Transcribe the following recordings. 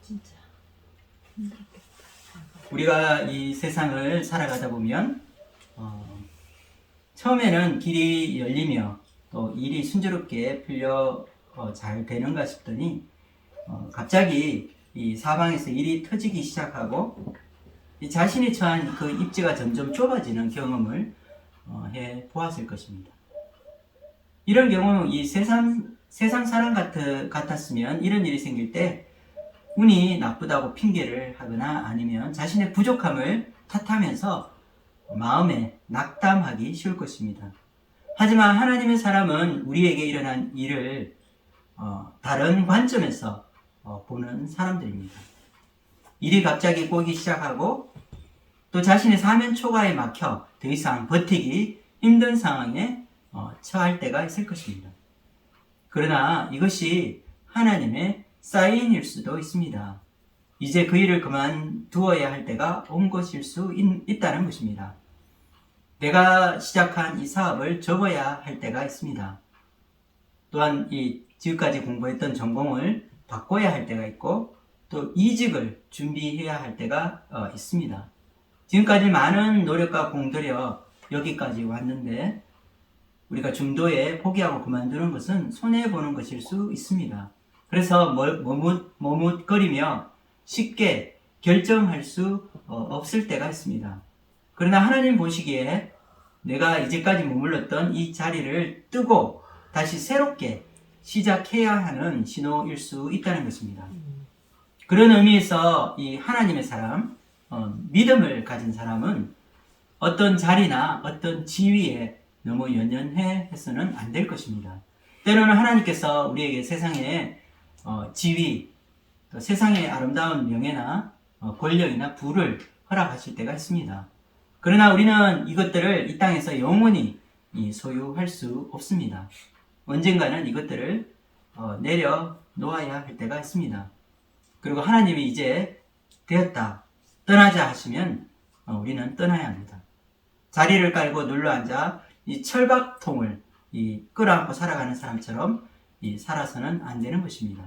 진짜 힘들었겠다. 우리가 이 세상을 살아가다 보면 처음에는 길이 열리며 또 일이 순조롭게 풀려 잘 되는가 싶더니 갑자기 이 사방에서 일이 터지기 시작하고 이 자신이 처한 그 입지가 점점 좁아지는 경험을 해 보았을 것입니다. 이런 경우 이 세상 사람 같았으면 이런 일이 생길 때 운이 나쁘다고 핑계를 하거나 아니면 자신의 부족함을 탓하면서 마음에 낙담하기 쉬울 것입니다. 하지만 하나님의 사람은 우리에게 일어난 일을 다른 관점에서 보는 사람들입니다. 일이 갑자기 꼬이기 시작하고 또 자신의 사면 초과에 막혀 더 이상 버티기 힘든 상황에 처할 때가 있을 것입니다. 그러나 이것이 하나님의 사인일 수도 있습니다. 이제 그 일을 그만두어야 할 때가 온 것일 수 있다는 것입니다. 내가 시작한 이 사업을 접어야 할 때가 있습니다. 또한 지금까지 공부했던 전공을 바꿔야 할 때가 있고 또 이직을 준비해야 할 때가 있습니다. 지금까지 많은 노력과 공들여 여기까지 왔는데 우리가 중도에 포기하고 그만두는 것은 손해보는 것일 수 있습니다. 그래서 머뭇거리며 쉽게 결정할 수 없을 때가 있습니다. 그러나 하나님 보시기에 내가 이제까지 머물렀던 이 자리를 뜨고 다시 새롭게 시작해야 하는 신호일 수 있다는 것입니다. 그런 의미에서 이 하나님의 사람, 믿음을 가진 사람은 어떤 자리나 어떤 지위에 너무 연연해 해서는 안 될 것입니다. 때로는 하나님께서 우리에게 세상의 지위, 또 세상의 아름다운 명예나 권력이나 부를 허락하실 때가 있습니다. 그러나 우리는 이것들을 이 땅에서 영원히 소유할 수 없습니다. 언젠가는 이것들을 내려놓아야 할 때가 있습니다. 그리고 하나님이 이제 되었다, 떠나자 하시면 우리는 떠나야 합니다. 자리를 깔고 눌러앉아 이 철밥통을 끌어안고 살아가는 사람처럼 살아서는 안 되는 것입니다.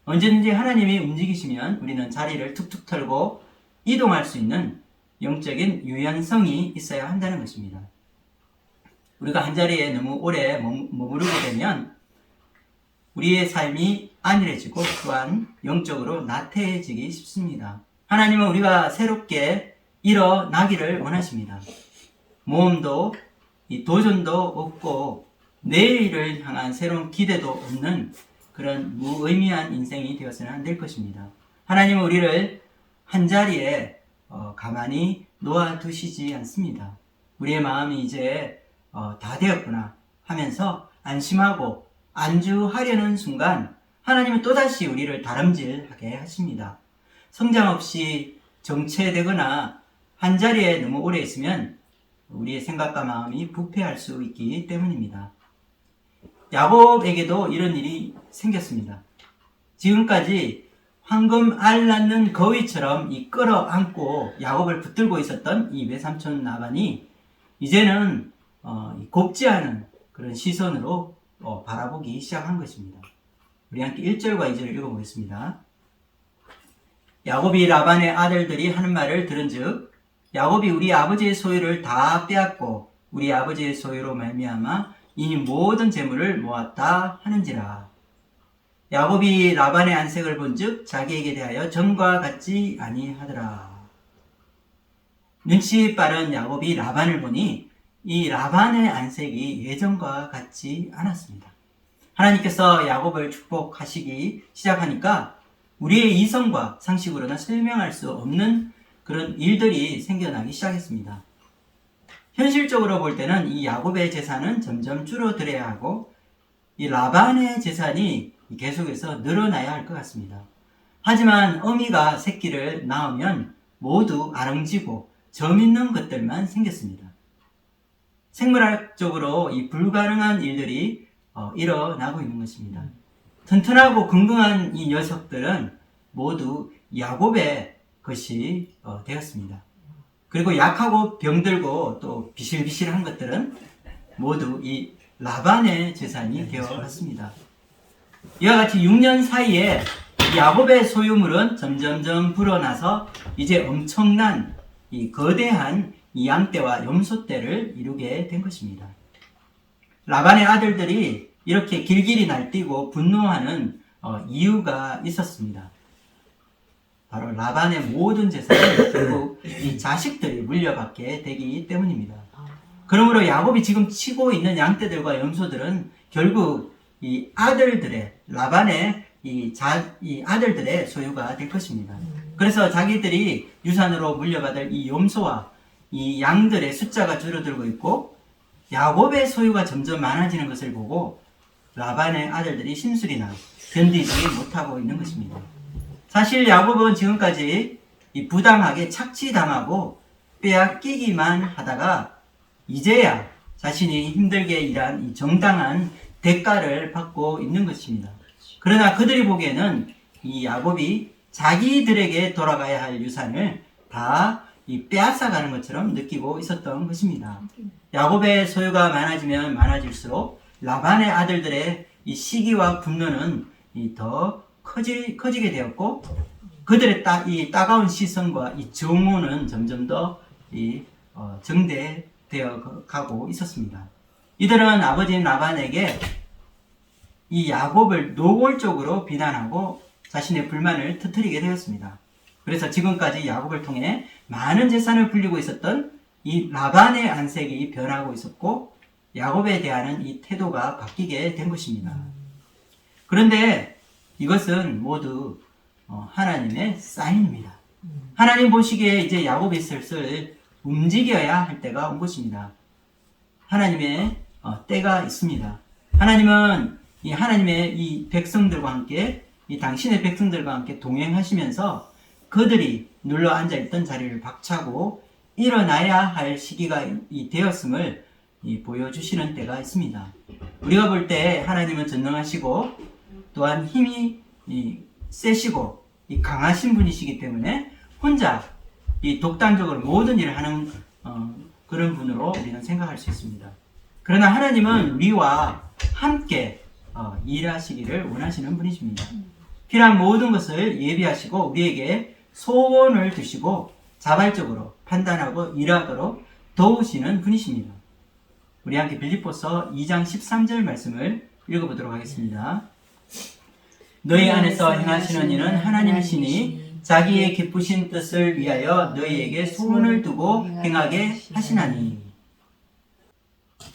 언제든지 하나님이 움직이시면 우리는 자리를 툭툭 털고 이동할 수 있는 영적인 유연성이 있어야 한다는 것입니다. 우리가 한 자리에 너무 오래 머무르게 되면 우리의 삶이 안일해지고 또한 영적으로 나태해지기 쉽습니다. 하나님은 우리가 새롭게 일어나기를 원하십니다. 모험도 도전도 없고 내일을 향한 새로운 기대도 없는 그런 무의미한 인생이 되어서는 안 될 것입니다. 하나님은 우리를 한 자리에 가만히 놓아두시지 않습니다. 우리의 마음이 이제 다 되었구나 하면서 안심하고 안주하려는 순간 하나님은 또다시 우리를 다름질하게 하십니다. 성장 없이 정체되거나 한 자리에 너무 오래 있으면 우리의 생각과 마음이 부패할 수 있기 때문입니다. 야곱에게도 이런 일이 생겼습니다. 지금까지 황금 알 낳는 거위처럼 끌어안고 야곱을 붙들고 있었던 이 외삼촌 라반이 이제는 곱지 않은 그런 시선으로 바라보기 시작한 것입니다. 우리 함께 1절과 2절을 읽어보겠습니다. 야곱이 라반의 아들들이 하는 말을 들은즉 야곱이 우리 아버지의 소유를 다 빼앗고 우리 아버지의 소유로 말미암아 이 모든 재물을 모았다 하는지라. 야곱이 라반의 안색을 본즉 자기에게 대하여 전과 같지 아니하더라. 눈치 빠른 야곱이 라반을 보니 이 라반의 안색이 예전과 같지 않았습니다. 하나님께서 야곱을 축복하시기 시작하니까 우리의 이성과 상식으로는 설명할 수 없는 그런 일들이 생겨나기 시작했습니다. 현실적으로 볼 때는 이 야곱의 재산은 점점 줄어들어야 하고 이 라반의 재산이 계속해서 늘어나야 할 것 같습니다. 하지만 어미가 새끼를 낳으면 모두 아름지고 점 있는 것들만 생겼습니다. 생물학적으로 이 불가능한 일들이 일어나고 있는 것입니다. 튼튼하고 건강한 이 녀석들은 모두 야곱의 것이 되었습니다. 그리고 약하고 병들고 또 비실비실한 것들은 모두 이 라반의 재산이 되어갔습니다. 이와 같이 6년 사이에 야곱의 소유물은 점점점 불어나서 이제 엄청난 이 거대한 이 양떼와 염소떼를 이루게 된 것입니다. 라반의 아들들이 이렇게 길길이 날뛰고 분노하는 이유가 있었습니다. 바로 라반의 모든 재산을 결국 이 자식들이 물려받게 되기 때문입니다. 그러므로 야곱이 지금 치고 있는 양떼들과 염소들은 결국 이 아들들의 라반의 이 아들들의 소유가 될 것입니다. 그래서 자기들이 유산으로 물려받을 이 염소와 이 양들의 숫자가 줄어들고 있고 야곱의 소유가 점점 많아지는 것을 보고 라반의 아들들이 심술이 나 견디지 못하고 있는 것입니다. 사실 야곱은 지금까지 이 부당하게 착취당하고 빼앗기기만 하다가 이제야 자신이 힘들게 일한 이 정당한 대가를 받고 있는 것입니다. 그러나 그들이 보기에는 이 야곱이 자기들에게 돌아가야 할 유산을 다 빼앗아가는 것처럼 느끼고 있었던 것입니다. 야곱의 소유가 많아지면 많아질수록 라반의 아들들의 이 시기와 분노는 더 커지게 되었고 그들의 이 따가운 시선과 이 증오는 점점 더 정대되어 가고 있었습니다. 이들은 아버지인 라반에게 이 야곱을 노골적으로 비난하고 자신의 불만을 터뜨리게 되었습니다. 그래서 지금까지 야곱을 통해 많은 재산을 불리고 있었던 이 라반의 안색이 변하고 있었고 야곱에 대한 이 태도가 바뀌게 된 것입니다. 그런데 이것은 모두 하나님의 사인입니다. 하나님 보시기에 이제 야곱이 슬슬 움직여야 할 때가 온 것입니다. 하나님의 때가 있습니다. 하나님은 하나님의 이 백성들과 함께 이 당신의 백성들과 함께 동행하시면서 그들이 눌러 앉아있던 자리를 박차고 일어나야 할 시기가 되었음을 보여주시는 때가 있습니다. 우리가 볼 때 하나님은 전능하시고 또한 힘이 세시고 강하신 분이시기 때문에 혼자 독단적으로 모든 일을 하는 그런 분으로 우리는 생각할 수 있습니다. 그러나 하나님은 우리와 함께 일하시기를 원하시는 분이십니다. 필요한 모든 것을 예비하시고 우리에게 소원을 두시고 자발적으로 판단하고 일하도록 도우시는 분이십니다. 우리 함께 빌립보서 2장 13절 말씀을 읽어보도록 하겠습니다. 너희 안에서 행하시는 이는 하나님이시니 자기의 기쁘신 뜻을 위하여 너희에게 소원을 두고 행하게 하시나니.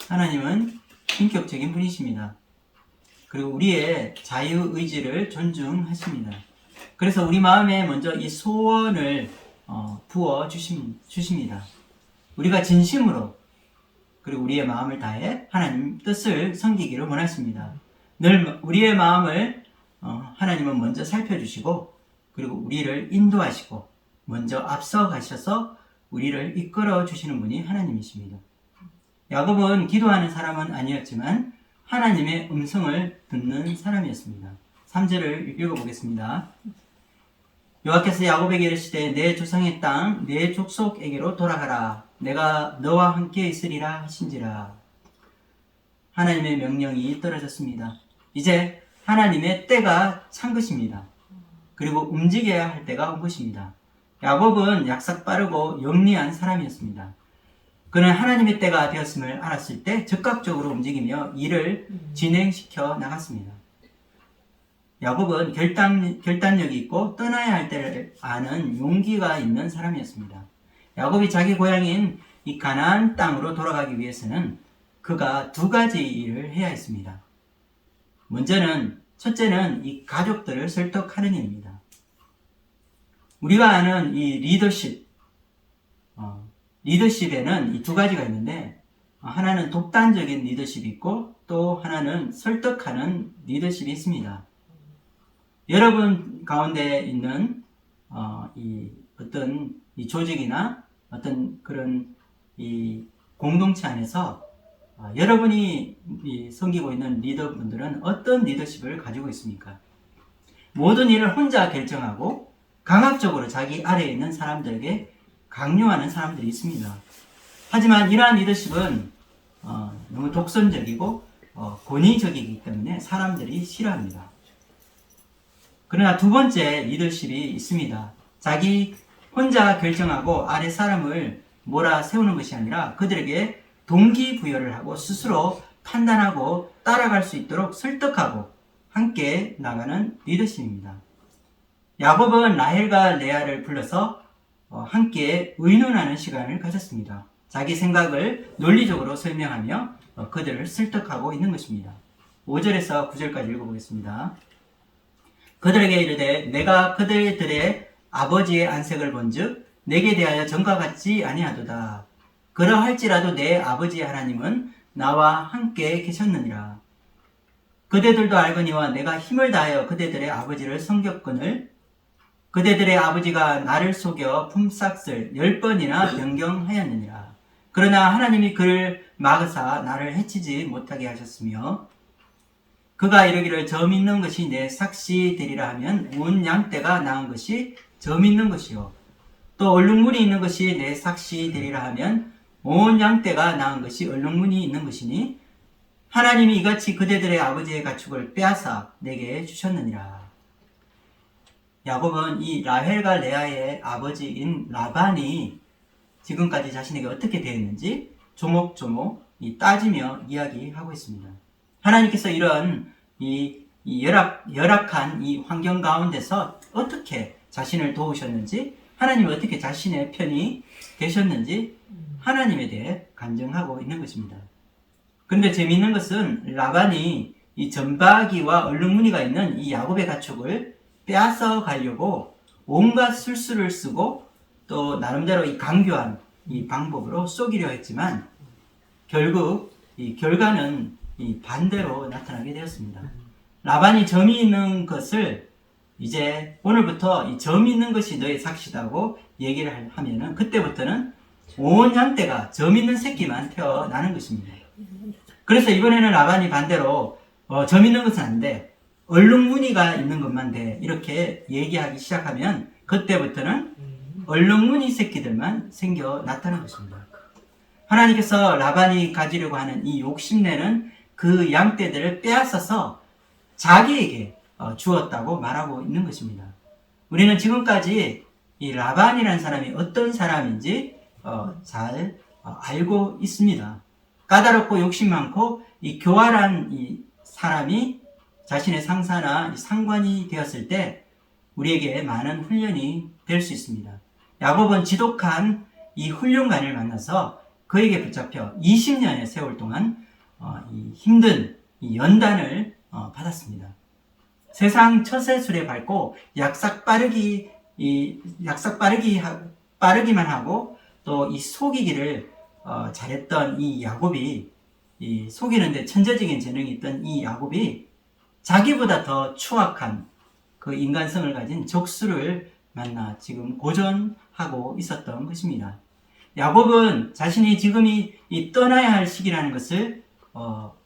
하나님은 인격적인 분이십니다. 그리고 우리의 자유의지를 존중하십니다. 그래서 우리 마음에 먼저 이 소원을 부어 주십니다. 우리가 진심으로 그리고 우리의 마음을 다해 하나님 뜻을 섬기기를 원하십니다. 늘 우리의 마음을 하나님은 먼저 살펴주시고 그리고 우리를 인도하시고 먼저 앞서 가셔서 우리를 이끌어 주시는 분이 하나님이십니다. 야곱은 기도하는 사람은 아니었지만 하나님의 음성을 듣는 사람이었습니다. 3절을 읽어보겠습니다. 여호와께서 야곱에게 이르시되 내 조상의 땅 내 족속에게로 돌아가라. 내가 너와 함께 있으리라 하신지라. 하나님의 명령이 떨어졌습니다. 이제 하나님의 때가 찬 것입니다. 그리고 움직여야 할 때가 온 것입니다. 야곱은 약삭 빠르고 영리한 사람이었습니다. 그는 하나님의 때가 되었음을 알았을 때 즉각적으로 움직이며 일을 진행시켜 나갔습니다. 야곱은 결단력이 있고 떠나야 할 때를 아는 용기가 있는 사람이었습니다. 야곱이 자기 고향인 이 가나안 땅으로 돌아가기 위해서는 그가 두 가지 일을 해야 했습니다. 첫째는 이 가족들을 설득하는 일입니다. 우리가 아는 이 리더십에는 이 두 가지가 있는데 하나는 독단적인 리더십이 있고 또 하나는 설득하는 리더십이 있습니다. 여러분 가운데 있는 어떤 조직이나 어떤 그런 공동체 안에서 여러분이 섬기고 있는 리더분들은 어떤 리더십을 가지고 있습니까? 모든 일을 혼자 결정하고 강압적으로 자기 아래에 있는 사람들에게 강요하는 사람들이 있습니다. 하지만 이러한 리더십은 너무 독선적이고 권위적이기 때문에 사람들이 싫어합니다. 그러나 두 번째 리더십이 있습니다. 자기 혼자 결정하고 아래 사람을 몰아세우는 것이 아니라 그들에게 동기부여를 하고 스스로 판단하고 따라갈 수 있도록 설득하고 함께 나가는 리더십입니다. 야곱은 라헬과 레아를 불러서 함께 의논하는 시간을 가졌습니다. 자기 생각을 논리적으로 설명하며 그들을 설득하고 있는 것입니다. 5절에서 9절까지 읽어보겠습니다. 그들에게 이르되 내가 그들의 아버지의 안색을 본즉 내게 대하여 전과 같지 아니하도다. 그러할지라도 내 아버지의 하나님은 나와 함께 계셨느니라. 그대들도 알거니와 내가 힘을 다하여 그대들의 아버지를 섬겼거늘 그대들의 아버지가 나를 속여 품삯을 10번이나 변경하였느니라. 그러나 하나님이 그를 막으사 나를 해치지 못하게 하셨으며 그가 이르기를 저 믿는 것이 내 삭시 되리라 하면 온 양떼가 낳은 것이 저 믿는 것이요 또 얼룩무늬 있는 것이 내 삭시 되리라 하면 온 양떼가 낳은 것이 얼룩무늬 있는 것이니 하나님이 이같이 그대들의 아버지의 가축을 빼앗아 내게 주셨느니라. 야곱은 이 라헬과 레아의 아버지인 라반이 지금까지 자신에게 어떻게 되었는지 조목조목 따지며 이야기하고 있습니다. 하나님께서 이런 열악한 이 환경 가운데서 어떻게 자신을 도우셨는지, 하나님이 어떻게 자신의 편이 되셨는지 하나님에 대해 간증하고 있는 것입니다. 그런데 재미있는 것은 라반이 이 점박이와 얼룩무늬가 있는 이 야곱의 가축을 빼앗아 가려고 온갖 술수를 쓰고 또 나름대로 이 강교한 이 방법으로 속이려 했지만 결국 이 결과는 이 반대로 나타나게 되었습니다. 라반이 점이 있는 것을 이제 오늘부터 이 점이 있는 것이 너의 삭시다고 얘기를 하면은 그때부터는 온 양떼가 점 있는 새끼만 태어나는 것입니다. 그래서 이번에는 라반이 반대로 점 있는 것은 안 돼. 얼룩무늬가 있는 것만 돼. 이렇게 얘기하기 시작하면 그때부터는 얼룩무늬 새끼들만 생겨 나타난 것입니다. 하나님께서 라반이 가지려고 하는 이 욕심내는 그 양떼들을 빼앗아서 자기에게 주었다고 말하고 있는 것입니다. 우리는 지금까지 이 라반이라는 사람이 어떤 사람인지 잘 알고 있습니다. 까다롭고 욕심 많고 이 교활한 이 사람이 자신의 상사나 상관이 되었을 때 우리에게 많은 훈련이 될 수 있습니다. 야곱은 지독한 이 훌륭관을 만나서 그에게 붙잡혀 20년의 세월 동안 이 힘든 이 연단을 받았습니다. 세상 처세술에 밟고 빠르기만 하고 또 이 속이기를 잘했던 이 야곱이, 이 속이는데 천재적인 재능이 있던 이 야곱이 자기보다 더 추악한 그 인간성을 가진 적수를 만나 지금 고전하고 있었던 것입니다. 야곱은 자신이 지금이 떠나야 할 시기라는 것을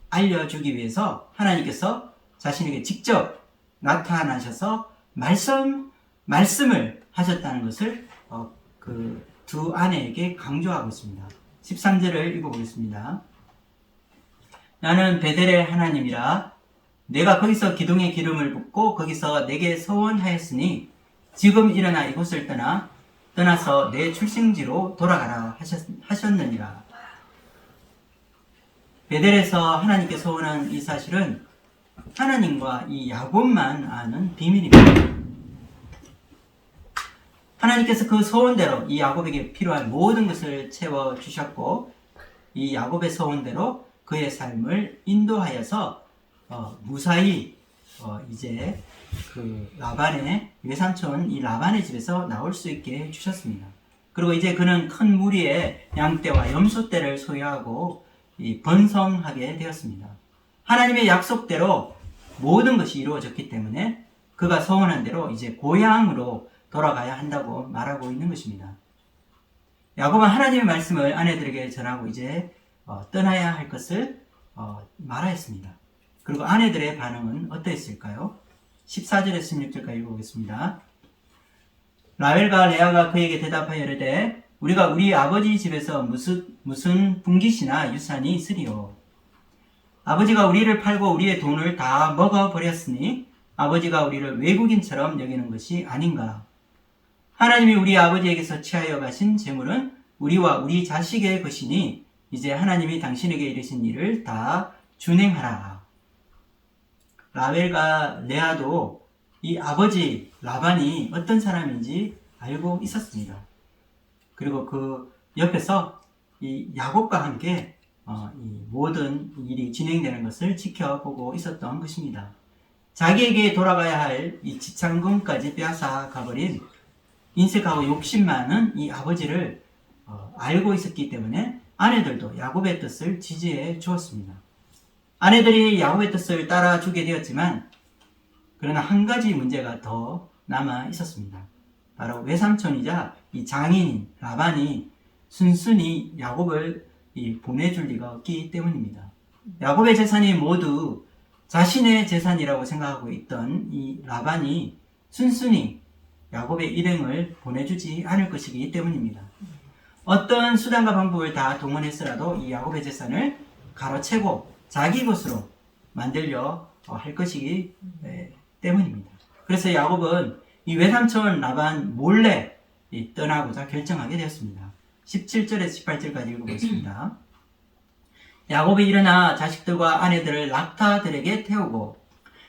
알려주기 위해서 하나님께서 자신에게 직접 나타나셔서 말씀을 하셨다는 것을 그 두 아내에게 강조하고 있습니다. 13절을 읽어보겠습니다. 나는 베델의 하나님이라 내가 거기서 기둥에 기름을 붓고 거기서 내게 서원하였으니 지금 일어나 이곳을 떠나서 내 출생지로 돌아가라 하셨느니라. 베델에서 하나님께 서원한 이 사실은 하나님과 이 야곱만 아는 비밀입니다. 하나님께서 그 소원대로 이 야곱에게 필요한 모든 것을 채워주셨고 이 야곱의 소원대로 그의 삶을 인도하여서 무사히 이제 그 라반의 외삼촌 이 라반의 집에서 나올 수 있게 해주셨습니다. 그리고 이제 그는 큰 무리의 양떼와 염소떼를 소유하고 번성하게 되었습니다. 하나님의 약속대로 모든 것이 이루어졌기 때문에 그가 소원한 대로 이제 고향으로 돌아가야 한다고 말하고 있는 것입니다. 야곱은 하나님의 말씀을 아내들에게 전하고 이제 떠나야 할 것을 말하였습니다. 그리고 아내들의 반응은 어떠했을까요? 14절에서 16절까지 읽어보겠습니다. 라헬과 레아가 그에게 대답하여 이르되 우리가 우리 아버지 집에서 무슨 분깃이나 유산이 있으리요. 아버지가 우리를 팔고 우리의 돈을 다 먹어버렸으니 아버지가 우리를 외국인처럼 여기는 것이 아닌가? 하나님이 우리 아버지에게서 취하여 가신 재물은 우리와 우리 자식의 것이니 이제 하나님이 당신에게 이르신 일을 다 준행하라. 라헬과 레아도 이 아버지 라반이 어떤 사람인지 알고 있었습니다. 그리고 그 옆에서 이 야곱과 함께 이 모든 일이 진행되는 것을 지켜보고 있었던 것입니다. 자기에게 돌아가야 할 이 지창금까지 빼앗아 가버린 인색하고 욕심 많은 이 아버지를 알고 있었기 때문에 아내들도 야곱의 뜻을 지지해 주었습니다. 아내들이 야곱의 뜻을 따라주게 되었지만 그러나 한 가지 문제가 더 남아 있었습니다. 바로 외삼촌이자 이 장인인 라반이 순순히 야곱을 보내줄 리가 없기 때문입니다. 야곱의 재산이 모두 자신의 재산이라고 생각하고 있던 이 라반이 순순히 야곱의 일행을 보내주지 않을 것이기 때문입니다. 어떤 수단과 방법을 다 동원했으라도 이 야곱의 재산을 가로채고 자기 것으로 만들려 할 것이기 때문입니다. 그래서 야곱은 이 외삼촌 라반 몰래 떠나고자 결정하게 되었습니다. 17절에서 18절까지 읽어보겠습니다. 야곱이 일어나 자식들과 아내들을 낙타들에게 태우고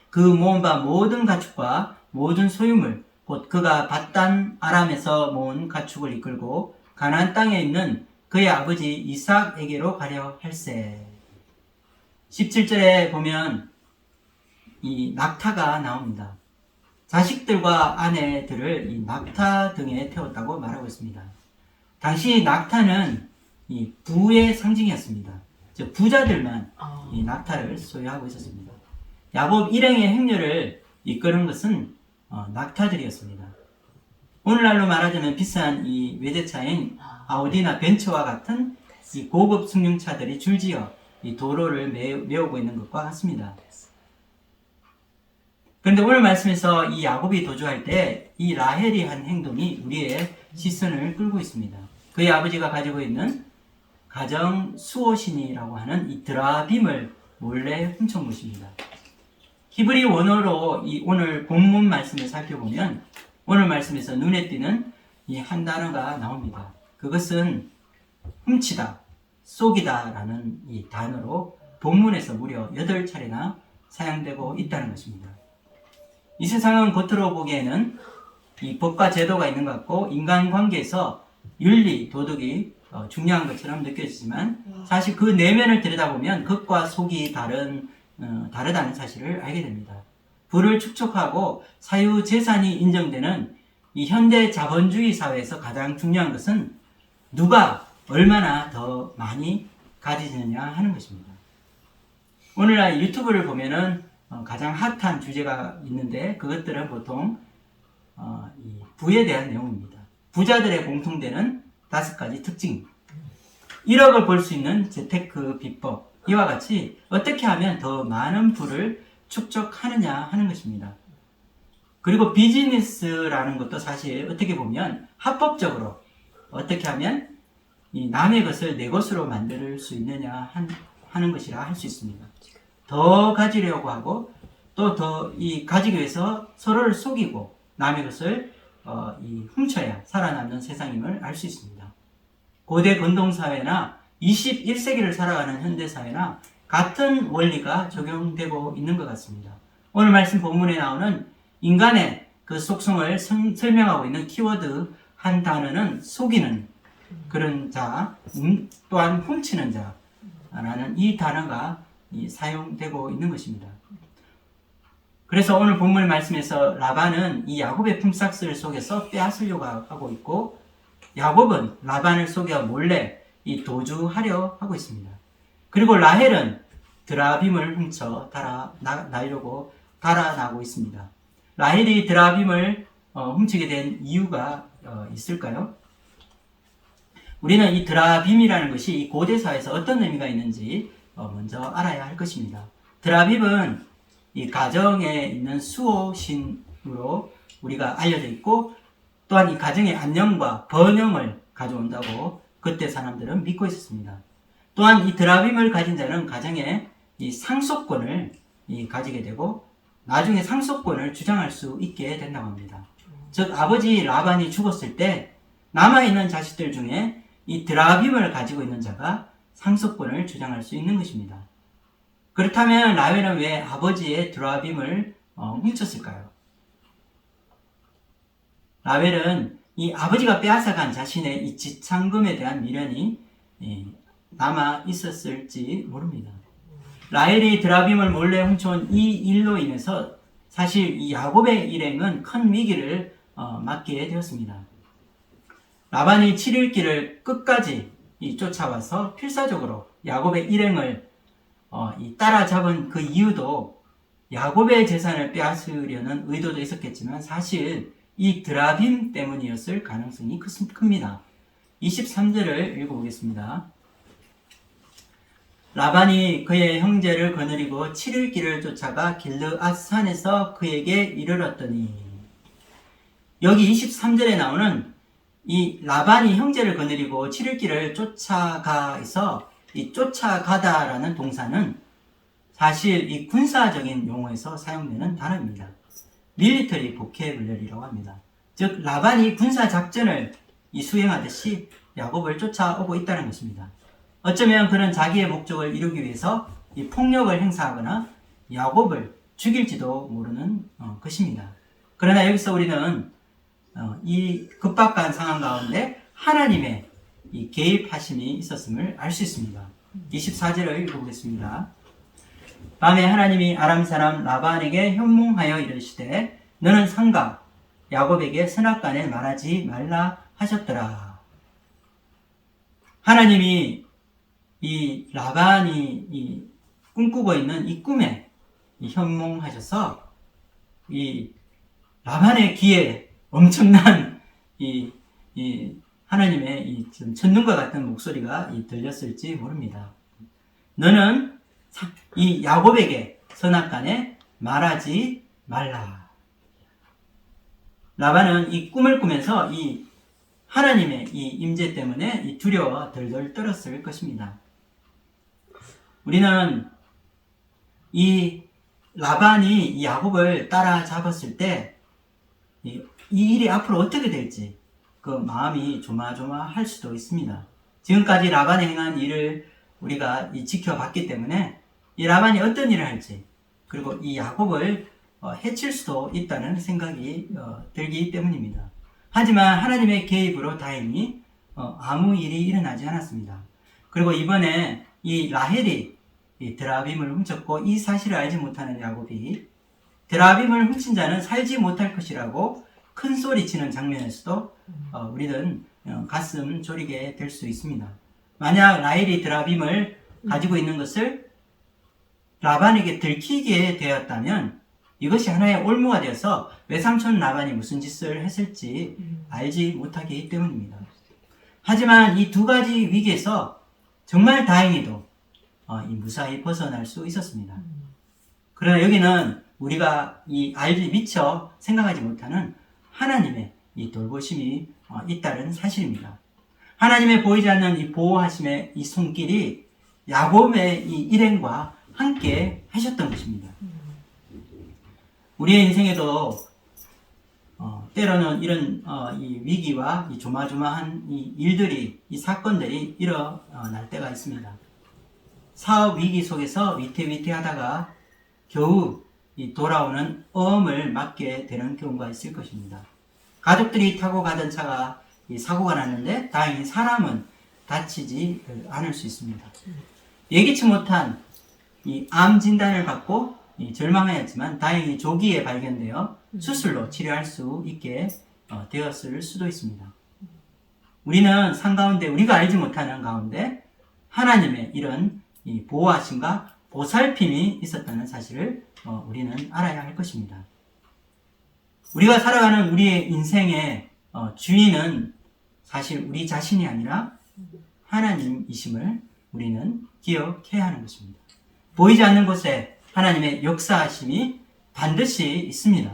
그 모은 바 모든 가축과 모든 소유물 곧 그가 밧단 아람에서 모은 가축을 이끌고 가나안 땅에 있는 그의 아버지 이삭에게로 가려 할세. 17절에 보면 이 낙타가 나옵니다. 자식들과 아내들을 이 낙타 등에 태웠다고 말하고 있습니다. 당시 낙타는 이 부의 상징이었습니다. 즉 부자들만 이 낙타를 소유하고 있었습니다. 야곱 일행의 행렬을 이끄는 것은 낙타들이었습니다. 오늘날로 말하자면 비싼 이 외제차인 아우디나 벤츠와 같은 이 고급 승용차들이 줄지어 이 도로를 메우고 있는 것과 같습니다. 그런데 오늘 말씀에서 이 야곱이 도주할 때 이 라헬이 한 행동이 우리의 시선을 끌고 있습니다. 그의 아버지가 가지고 있는 가정 수호신이라고 하는 이 드라빔을 몰래 훔쳐온 것입니다. 히브리 원어로 이 오늘 본문 말씀을 살펴보면 오늘 말씀에서 눈에 띄는 이 한 단어가 나옵니다. 그것은 훔치다, 쏘기다 라는 이 단어로 본문에서 무려 8차례나 사용되고 있다는 것입니다. 이 세상은 겉으로 보기에는 이 법과 제도가 있는 것 같고 인간관계에서 윤리, 도덕이 중요한 것처럼 느껴지지만 사실 그 내면을 들여다보면 겉과 속이 다르다는 사실을 알게 됩니다. 부를 축적하고 사유재산이 인정되는 이 현대 자본주의 사회에서 가장 중요한 것은 누가 얼마나 더 많이 가지느냐 하는 것입니다. 오늘날 유튜브를 보면은 가장 핫한 주제가 있는데 그것들은 보통 이 부에 대한 내용입니다. 부자들의 공통되는 5가지 특징. 1억을 벌 수 있는 재테크 비법. 이와 같이 어떻게 하면 더 많은 부를 축적하느냐 하는 것입니다. 그리고 비즈니스라는 것도 사실 어떻게 보면 합법적으로 어떻게 하면 이 남의 것을 내 것으로 만들 수 있느냐 하는 것이라 할 수 있습니다. 더 가지려고 하고 또 더 이 가지기 위해서 서로를 속이고 남의 것을 훔쳐야 살아남는 세상임을 알 수 있습니다. 고대 근동사회나 21세기를 살아가는 현대사회나 같은 원리가 적용되고 있는 것 같습니다. 오늘 말씀 본문에 나오는 인간의 그 속성을 설명하고 있는 키워드 한 단어는 속이는 그런 자, 또한 훔치는 자라는 이 단어가 사용되고 있는 것입니다. 그래서 오늘 본문 말씀에서 라반은 이 야곱의 품삯을 속여서 빼앗으려고 하고 있고 야곱은 라반을 속여 몰래 이 도주하려 하고 있습니다. 그리고 라헬은 드라빔을 훔쳐 달아나고 있습니다. 라헬이 드라빔을 훔치게 된 이유가 있을까요? 우리는 이 드라빔이라는 것이 이 고대사회에서 어떤 의미가 있는지 먼저 알아야 할 것입니다. 드라빔은 이 가정에 있는 수호신으로 우리가 알려져 있고 또한 이 가정의 안녕과 번영을 가져온다고 그때 사람들은 믿고 있었습니다. 또한 이 드라빔을 가진 자는 가정의 이 상속권을 가지게 되고 나중에 상속권을 주장할 수 있게 된다고 합니다. 즉 아버지 라반이 죽었을 때 남아있는 자식들 중에 이 드라빔을 가지고 있는 자가 상속권을 주장할 수 있는 것입니다. 그렇다면 라헬은 왜 아버지의 드라빔을 훔쳤을까요? 라헬은 이 아버지가 빼앗아간 자신의 이 지창금에 대한 미련이 남아 있었을지 모릅니다. 라헬이 드라빔을 몰래 훔쳐온 이 일로 인해서 사실 이 야곱의 일행은 큰 위기를 맞게 되었습니다. 라반이 7일 길을 끝까지 쫓아와서 필사적으로 야곱의 일행을 따라잡은 그 이유도 야곱의 재산을 빼앗으려는 의도도 있었겠지만 사실 이 드라빔 때문이었을 가능성이 큽니다. 23절을 읽어보겠습니다. 라반이 그의 형제를 거느리고 7일 길을 쫓아가 길르앗산에서 그에게 이르렀더니, 여기 23절에 나오는 이 라반이 형제를 거느리고 7일 길을 쫓아가에서 이 쫓아가다라는 동사는 사실 이 군사적인 용어에서 사용되는 단어입니다. 밀리터리 보케블러리라고 합니다. 즉 라반이 군사 작전을 수행하듯이 야곱을 쫓아오고 있다는 것입니다. 어쩌면 그는 자기의 목적을 이루기 위해서 이 폭력을 행사하거나 야곱을 죽일지도 모르는 것입니다. 그러나 여기서 우리는 이 급박한 상황 가운데 하나님의 이 개입하심이 있었음을 알 수 있습니다. 24절을 읽어보겠습니다. 밤에 하나님이 아람 사람 라반에게 현몽하여 이르시되 너는 상가 야곱에게 선악간에 말하지 말라 하셨더라. 하나님이 이 라반이 꿈꾸고 있는 이 꿈에 현몽하셔서 이 라반의 귀에 엄청난 하나님의 천둥과 같은 목소리가 들렸을지 모릅니다. 너는 이 야곱에게 선악간에 말하지 말라. 라반은 이 꿈을 꾸면서 이 하나님의 이 임재 때문에 두려워 덜덜 떨었을 것입니다. 우리는 이 라반이 이 야곱을 따라잡았을 때 이 일이 앞으로 어떻게 될지 그 마음이 조마조마할 수도 있습니다. 지금까지 라반이 행한 일을 우리가 지켜봤기 때문에 이 라반이 어떤 일을 할지 그리고 이 야곱을 해칠 수도 있다는 생각이 들기 때문입니다. 하지만 하나님의 개입으로 다행히 아무 일이 일어나지 않았습니다. 그리고 이번에 이 라헬이 이 드라빔을 훔쳤고 이 사실을 알지 못하는 야곱이 드라빔을 훔친 자는 살지 못할 것이라고 큰 소리치는 장면에서도 우리는 가슴 졸이게 될 수 있습니다. 만약 라헬이 드라빔을 가지고 있는 것을 라반에게 들키게 되었다면 이것이 하나의 올무가 되어서 외삼촌 라반이 무슨 짓을 했을지 알지 못하기 때문입니다. 하지만 이 두 가지 위기에서 정말 다행히도 무사히 벗어날 수 있었습니다. 그러나 여기는 우리가 미처 생각하지 못하는 하나님의 이 돌보심이 있다는 사실입니다. 하나님의 보이지 않는 이 보호하심의 이 손길이 야곱의 이 일행과 함께 하셨던 것입니다. 우리의 인생에도 때로는 이런 이 위기와 이 조마조마한 이 일들이, 이 사건들이 일어날 때가 있습니다. 사업 위기 속에서 위태위태하다가 겨우 이 돌아오는 어음을 맞게 되는 경우가 있을 것입니다. 가족들이 타고 가던 차가 이 사고가 났는데 다행히 사람은 다치지 않을 수 있습니다. 예기치 못한 이 암 진단을 받고 절망하였지만 다행히 조기에 발견되어 수술로 치료할 수 있게 되었을 수도 있습니다. 우리는 산 가운데 우리가 알지 못하는 가운데 하나님의 이런 이 보호하심과 보살핌이 있었다는 사실을 우리는 알아야 할 것입니다. 우리가 살아가는 우리의 인생의 주인은 사실 우리 자신이 아니라 하나님이심을 우리는 기억해야 하는 것입니다. 보이지 않는 곳에 하나님의 역사하심이 반드시 있습니다.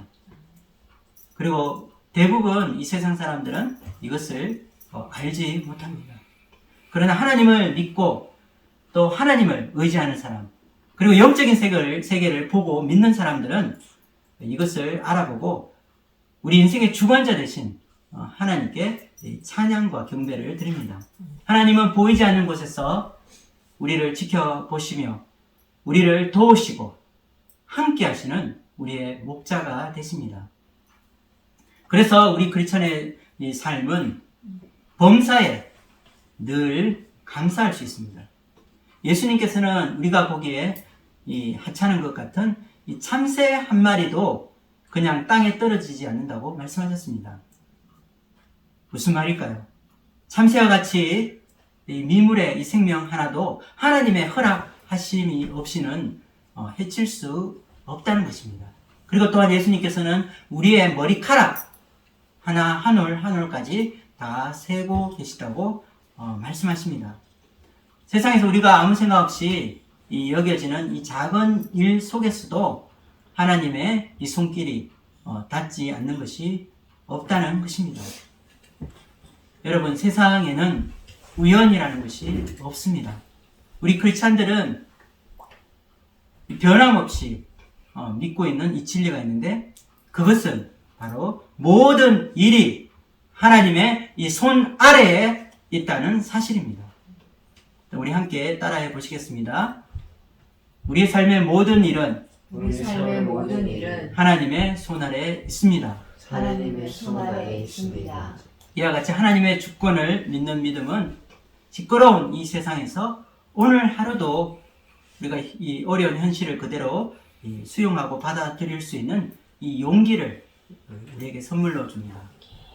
그리고 대부분 이 세상 사람들은 이것을 알지 못합니다. 그러나 하나님을 믿고 또 하나님을 의지하는 사람, 그리고 영적인 세계를 보고 믿는 사람들은 이것을 알아보고 우리 인생의 주관자 되신 하나님께 찬양과 경배를 드립니다. 하나님은 보이지 않는 곳에서 우리를 지켜보시며 우리를 도우시고 함께 하시는 우리의 목자가 되십니다. 그래서 우리 크리스천의 이 삶은 범사에 늘 감사할 수 있습니다. 예수님께서는 우리가 보기에 이 하찮은 것 같은 이 참새 한 마리도 그냥 땅에 떨어지지 않는다고 말씀하셨습니다. 무슨 말일까요? 참새와 같이 이 미물의 이 생명 하나도 하나님의 허락하심이 없이는 해칠 수 없다는 것입니다. 그리고 또한 예수님께서는 우리의 머리카락 하나 한 올 한 올까지 다 세고 계시다고 말씀하십니다. 세상에서 우리가 아무 생각 없이 여겨지는 이 작은 일 속에서도 하나님의 이 손길이 닿지 않는 것이 없다는 것입니다. 여러분, 세상에는 우연이라는 것이 없습니다. 우리 크리스찬들은 변함없이 믿고 있는 이 진리가 있는데 그것은 바로 모든 일이 하나님의 이 손 아래에 있다는 사실입니다. 우리 함께 따라해 보시겠습니다. 우리의 삶의 모든 일은 하나님의 손 아래에 있습니다. 하나님의 손 아래에 있습니다. 이와 같이 하나님의 주권을 믿는 믿음은 시끄러운 이 세상에서 오늘 하루도 우리가 이 어려운 현실을 그대로 수용하고 받아들일 수 있는 이 용기를 우리에게 선물로 줍니다.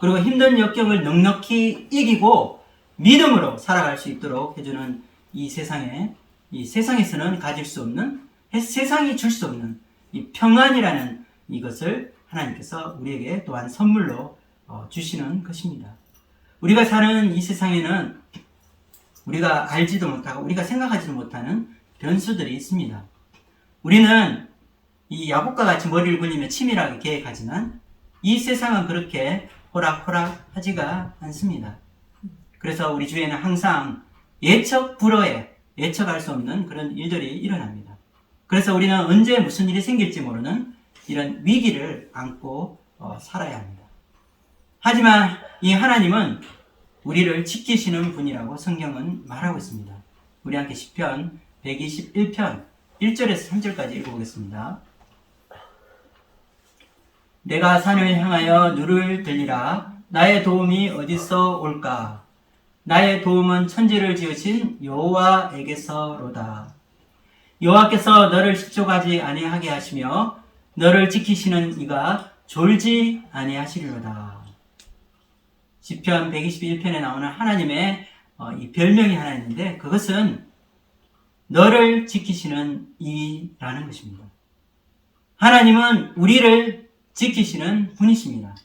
그리고 힘든 역경을 넉넉히 이기고 믿음으로 살아갈 수 있도록 해주는 이 세상에서는 가질 수 없는, 세상이 줄 수 없는 이 평안이라는 이것을 하나님께서 우리에게 또한 선물로 주시는 것입니다. 우리가 사는 이 세상에는 우리가 알지도 못하고 우리가 생각하지도 못하는 변수들이 있습니다. 우리는 이 야곱과 같이 머리를 굴리며 치밀하게 계획하지만 이 세상은 그렇게 호락호락하지가 않습니다. 그래서 우리 주위에는 항상 예측 불허에 예측할 수 없는 그런 일들이 일어납니다. 그래서 우리는 언제 무슨 일이 생길지 모르는 이런 위기를 안고 살아야 합니다. 하지만 이 하나님은 우리를 지키시는 분이라고 성경은 말하고 있습니다. 우리 함께 시편 121편 1절에서 3절까지 읽어보겠습니다. 내가 산을 향하여 누를 들리라. 나의 도움이 어디서 올까? 나의 도움은 천지를 지으신 여호와에게서로다. 여호와께서 너를 식족하지 아니하게 하시며 너를 지키시는 이가 졸지 아니하시리로다. 시편 121편에 나오는 하나님의 이 별명이 하나 있는데 그것은 너를 지키시는 이라는 것입니다. 하나님은 우리를 지키시는 분이십니다.